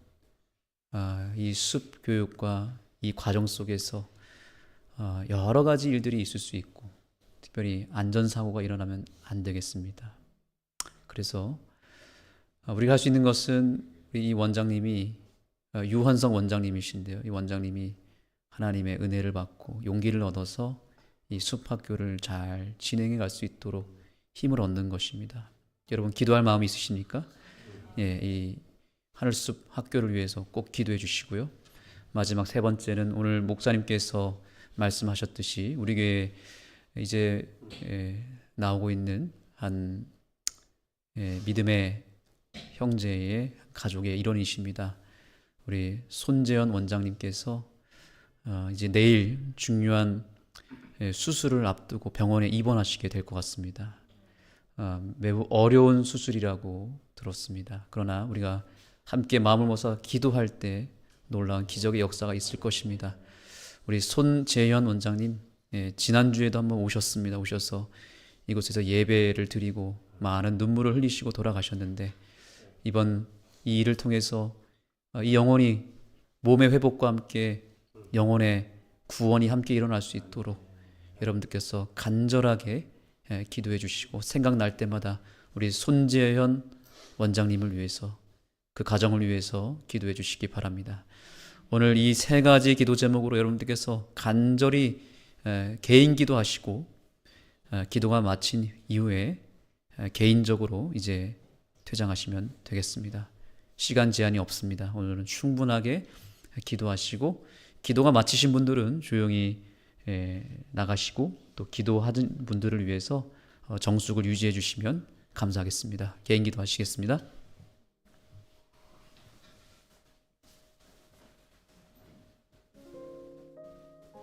[SPEAKER 6] 이 숲 교육과 이 과정 속에서 여러 가지 일들이 있을 수 있고 특별히 안전사고가 일어나면 안 되겠습니다. 그래서 우리가 할 수 있는 것은 이 원장님이 유헌성 원장님이신데요. 이 원장님이 하나님의 은혜를 받고 용기를 얻어서 이 숲학교를 잘 진행해 갈 수 있도록 힘을 얻는 것입니다. 여러분 기도할 마음이 있으십니까? 예, 이 하늘숲 학교를 위해서 꼭 기도해 주시고요. 마지막 세 번째는 오늘 목사님께서 말씀하셨듯이 우리 교회에 이제 나오고 있는 한 믿음의 형제의 가족의 일원이십니다. 우리 손재현 원장님께서 이제 내일 중요한 수술을 앞두고 병원에 입원하시게 될 것 같습니다. 매우 어려운 수술이라고 들었습니다. 그러나 우리가 함께 마음을 모아서 기도할 때 놀라운 기적의 역사가 있을 것입니다. 우리 손재현 원장님 지난주에도 한번 오셨습니다. 오셔서 이곳에서 예배를 드리고 많은 눈물을 흘리시고 돌아가셨는데 이번 이 일을 통해서 이 영혼이 몸의 회복과 함께 영혼의 구원이 함께 일어날 수 있도록 여러분들께서 간절하게 기도해 주시고 생각날 때마다 우리 손재현 원장님을 위해서 그 가정을 위해서 기도해 주시기 바랍니다. 오늘 이 세 가지 기도 제목으로 여러분들께서 간절히 개인 기도하시고 기도가 마친 이후에 개인적으로 이제 퇴장하시면 되겠습니다. 시간 제한이 없습니다. 오늘은 충분하게 기도하시고 기도가 마치신 분들은 조용히 나가시고 또 기도하는 분들을 위해서 정숙을 유지해 주시면 감사하겠습니다. 개인 기도하시겠습니다.